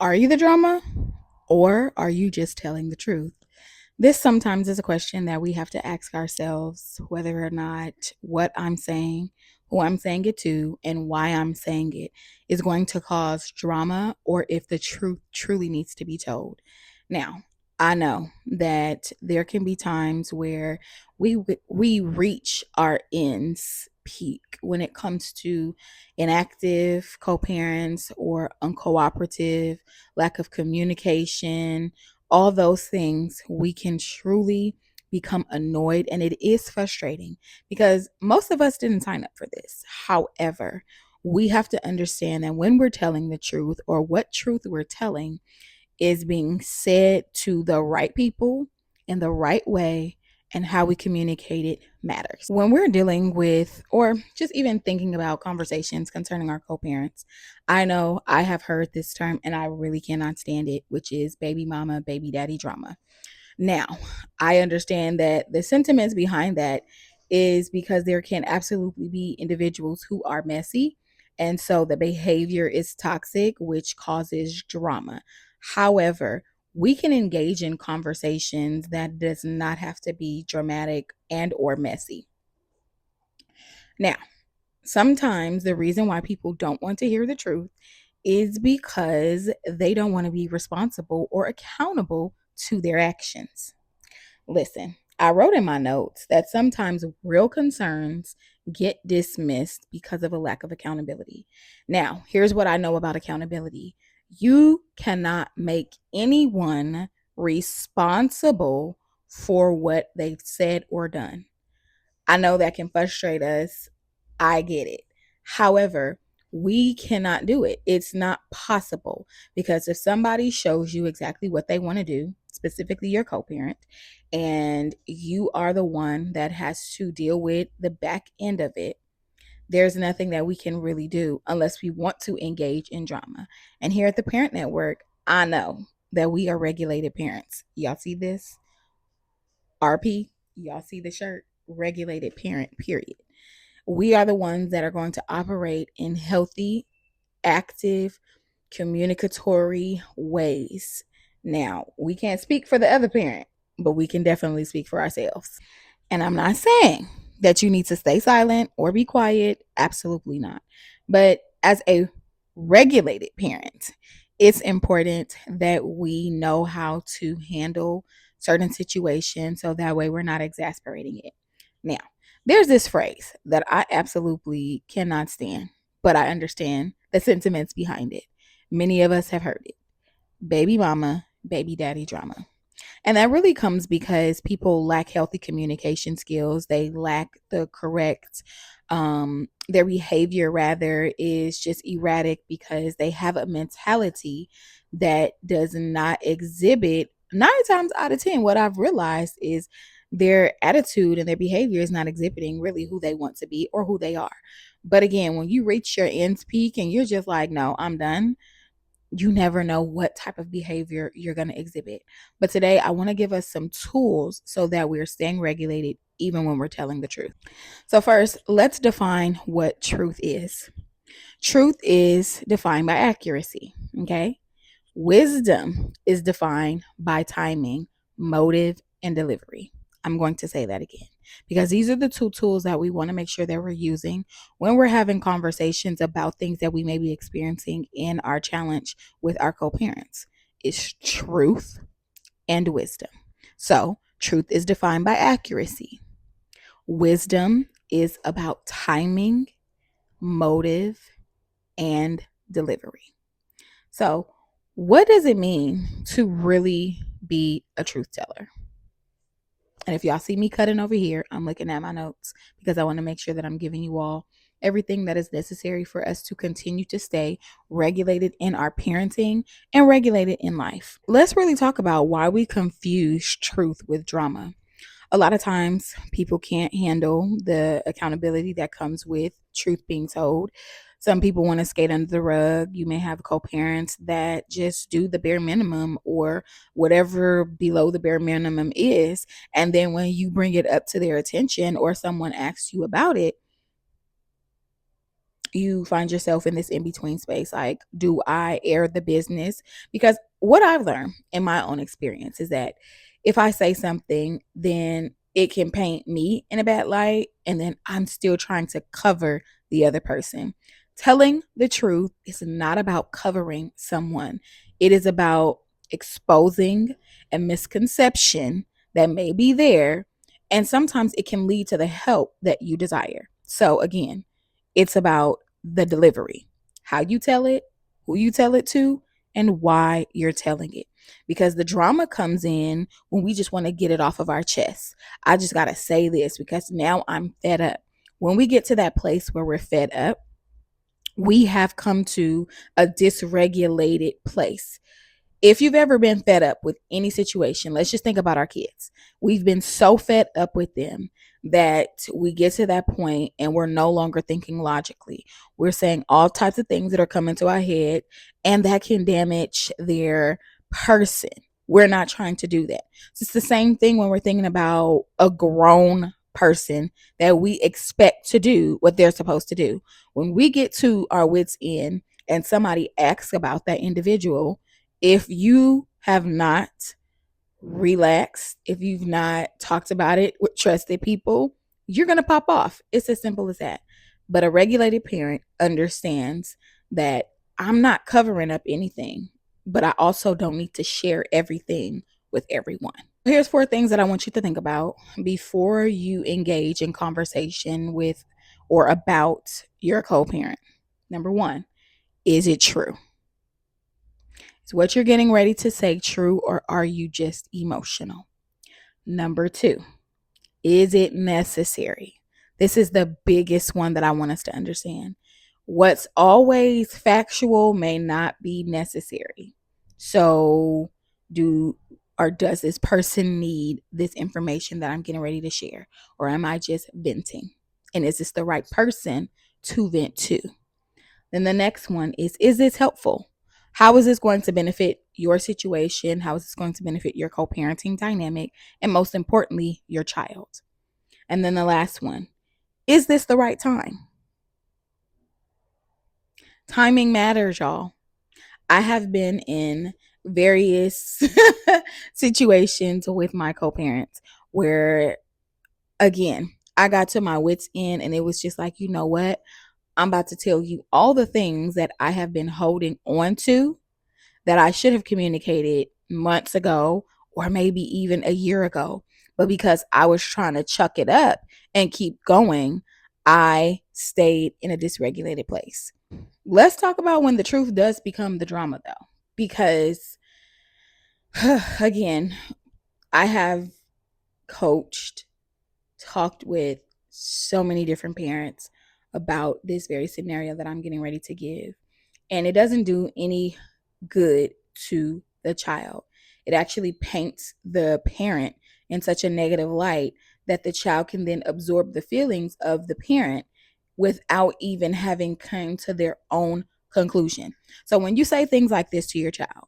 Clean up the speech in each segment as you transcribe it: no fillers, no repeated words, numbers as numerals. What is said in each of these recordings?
Are you the drama or are you just telling the truth? This sometimes is a question that we have to ask ourselves whether or not what I'm saying, who I'm saying it to, and why I'm saying it is going to cause drama or if the truth truly needs to be told. Now, I know that there can be times where we reach our ends peak when it comes to inactive co-parents or uncooperative, lack of communication, all those things. We can truly become annoyed, and it is frustrating because most of us didn't sign up for this. However, we have to understand that when we're telling the truth or what truth we're telling is being said to the right people in the right way, and how we communicate it matters. When we're dealing with, or just even thinking about conversations concerning our co parents, I know I have heard this term and I really cannot stand it, which is baby mama, baby daddy drama. Now, I understand that the sentiments behind that is because there can absolutely be individuals who are messy. And so the behavior is toxic, which causes drama. However, we can engage in conversations that does not have to be dramatic and or messy. Now, sometimes the reason why people don't want to hear the truth is because they don't want to be responsible or accountable to their actions. Listen, I wrote in my notes that sometimes real concerns get dismissed because of a lack of accountability. Now, here's what I know about accountability: you cannot make anyone responsible for what they've said or done. I know that can frustrate us. I get it. However, we cannot do it. It's not possible because if somebody shows you exactly what they want to do, specifically your co parent, and you are the one that has to deal with the back end of it, there's nothing that we can really do unless we want to engage in drama. And here at the Parent Network, I know that we are regulated parents. Y'all see this? RP, y'all see the shirt? Regulated parent, period. We are the ones that are going to operate in healthy, active, communicatory ways. Now, we can't speak for the other parent, but we can definitely speak for ourselves. And I'm not saying that you need to stay silent or be quiet. Absolutely not. But as a regulated parent, it's important that we know how to handle certain situations so that way we're not exasperating it. Now, there's this phrase that I absolutely cannot stand, but I understand the sentiments behind it. Many of us have heard it: baby mama, baby daddy drama. And that really comes because people lack healthy communication skills. They lack the correct, their behavior rather is just erratic because they have a mentality that does not exhibit, 9 times out of 10, what I've realized is their attitude and their behavior is not exhibiting really who they want to be or who they are. But again, when you reach your ends peak and you're just like, no, I'm done, you never know what type of behavior you're going to exhibit. But today, I want to give us some tools so that we're staying regulated even when we're telling the truth. So, first, let's define what truth is. Truth is defined by accuracy, okay? Wisdom is defined by timing, motive, and delivery. I'm going to say that again because these are the two tools that we want to make sure that we're using when we're having conversations about things that we may be experiencing in our challenge with our co parents. It's truth and wisdom. So, truth is defined by accuracy, wisdom is about timing, motive, and delivery. So, what does it mean to really be a truth teller? And if y'all see me cutting over here, I'm looking at my notes because I want to make sure that I'm giving you all everything that is necessary for us to continue to stay regulated in our parenting and regulated in life. Let's really talk about why we confuse truth with drama. A lot of times people can't handle the accountability that comes with truth being told. Some people want to skate under the rug. You may have co-parents that just do the bare minimum or whatever below the bare minimum is. And then when you bring it up to their attention or someone asks you about it, you find yourself in this in between space. Like, do I air the business? Because what I've learned in my own experience is that if I say something, then it can paint me in a bad light. And then I'm still trying to cover the other person. Telling the truth is not about covering someone, it is about exposing a misconception that may be there. And sometimes it can lead to the help that you desire. So, again, it's about the delivery, how you tell it, who you tell it to, and why you're telling it. Because the drama comes in when we just want to get it off of our chest. I just got to say this because now I'm fed up. When we get to that place where we're fed up, we have come to a dysregulated place. If you've ever been fed up with any situation, let's just think about our kids. We've been so fed up with them that we get to that point and we're no longer thinking logically. We're saying all types of things that are coming to our head, and that can damage their person. We're not trying to do that. So it's the same thing when we're thinking about a grown person that we expect to do what they're supposed to do. When we get to our wits' end and somebody asks about that individual, if you have not relaxed, if you've not talked about it with trusted people, you're going to pop off. It's as simple as that. But a regulated parent understands that I'm not covering up anything, but I also don't need to share everything with everyone. Here's 4 things that I want you to think about before you engage in conversation with or about your co-parent. Number 1, is it true? Is what you're getting ready to say true, or are you just emotional? Number 2, is it necessary? This is the biggest one that I want us to understand. What's always factual may not be necessary. So, does this person need this information that I'm getting ready to share, or am I just venting? And is this the right person to vent to? Then the next one is this helpful? How is this going to benefit your situation? How is this going to benefit your co-parenting dynamic? And most importantly, your child. And then the last one, is this the right time? Timing matters, y'all. I have been in various situations with my co-parents where, again, I got to my wits' end and it was just like, you know what? I'm about to tell you all the things that I have been holding on to that I should have communicated months ago or maybe even a year ago. But because I was trying to chuck it up and keep going, I stayed in a dysregulated place. Let's talk about when the truth does become the drama, though. Because, again, I have coached, talked with so many different parents about this very scenario that I'm getting ready to give. And it doesn't do any good to the child. It actually paints the parent in such a negative light that the child can then absorb the feelings of the parent without even having come to their own conclusion. So when you say things like this to your child,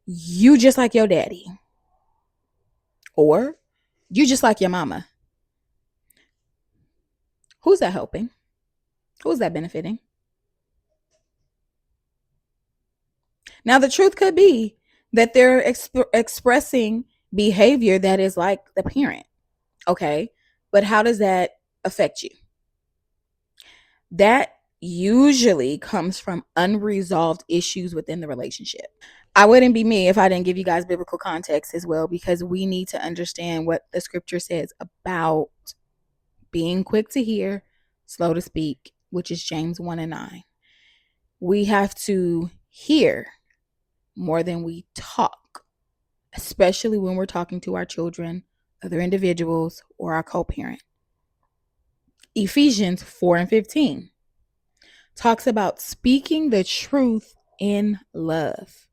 you just like your daddy, or you just like your mama, who's that helping? Who's that benefiting? Now, the truth could be that they're expressing behavior that is like the parent. Okay. But how does that affect you? That usually comes from unresolved issues within the relationship. I wouldn't be me if I didn't give you guys biblical context as well, because we need to understand what the scripture says about being quick to hear, slow to speak, which is James 1 and 9. We have to hear more than we talk, especially when we're talking to our children, other individuals, or our co-parent. Ephesians 4 and 15 talks about speaking the truth in love.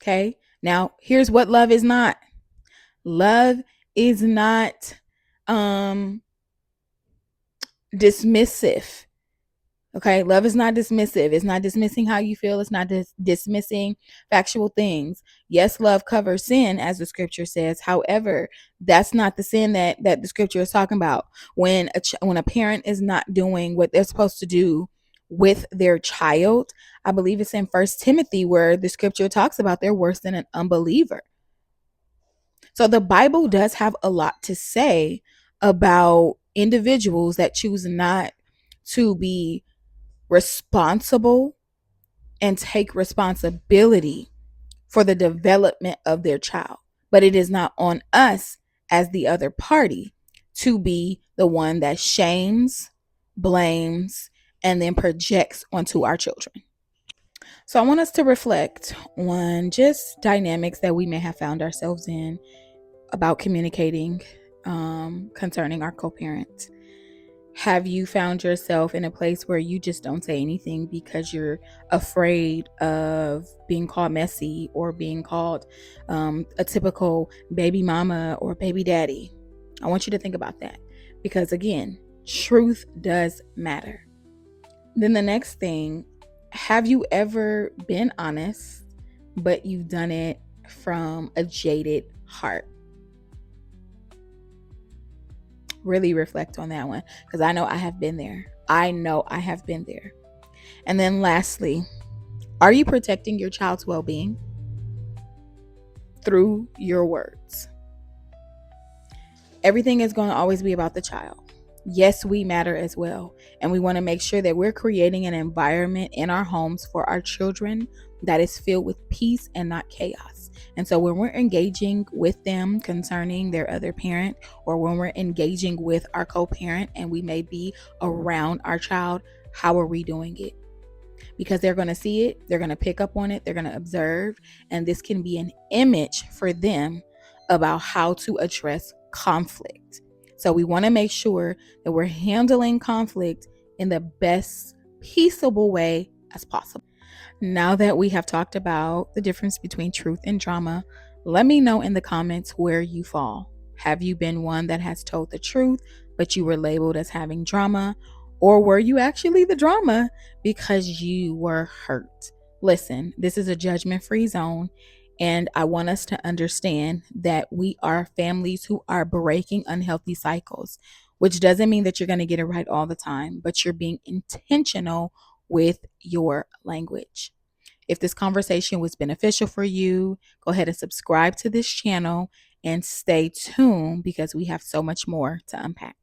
Okay. Now, here's what love is not. Love is not dismissive. Okay, love is not dismissive. It's not dismissing how you feel. It's not dismissing factual things. Yes, love covers sin, as the scripture says. However, that's not the sin that the scripture is talking about. When a parent is not doing what they're supposed to do with their child, I believe it's in First Timothy where the scripture talks about they're worse than an unbeliever. So the Bible does have a lot to say about individuals that choose not to be responsible and take responsibility for the development of their child. But it is not on us as the other party to be the one that shames, blames, and then projects onto our children. So I want us to reflect on just dynamics that we may have found ourselves in about communicating concerning our co-parent. Have you found yourself in a place where you just don't say anything because you're afraid of being called messy or being called a typical baby mama or baby daddy? I want you to think about that because, again, truth does matter. Then the next thing, have you ever been honest, but you've done it from a jaded heart? Really reflect on that one because I know I have been there. And then lastly, are you protecting your child's well-being through your words? Everything is going to always be about the child. Yes, we matter as well. And we want to make sure that we're creating an environment in our homes for our children that is filled with peace and not chaos. And so when we're engaging with them concerning their other parent, or when we're engaging with our co-parent and we may be around our child, how are we doing it? Because they're going to see it, they're going to pick up on it, they're going to observe, and this can be an image for them about how to address conflict. So we want to make sure that we're handling conflict in the best peaceable way as possible. Now that we have talked about the difference between truth and drama, let me know in the comments where you fall. Have you been one that has told the truth, but you were labeled as having drama? Or were you actually the drama because you were hurt? Listen, this is a judgment-free zone, and I want us to understand that we are families who are breaking unhealthy cycles, which doesn't mean that you're going to get it right all the time, but you're being intentional with your language. If this conversation was beneficial for you, go ahead and subscribe to this channel and stay tuned because we have so much more to unpack.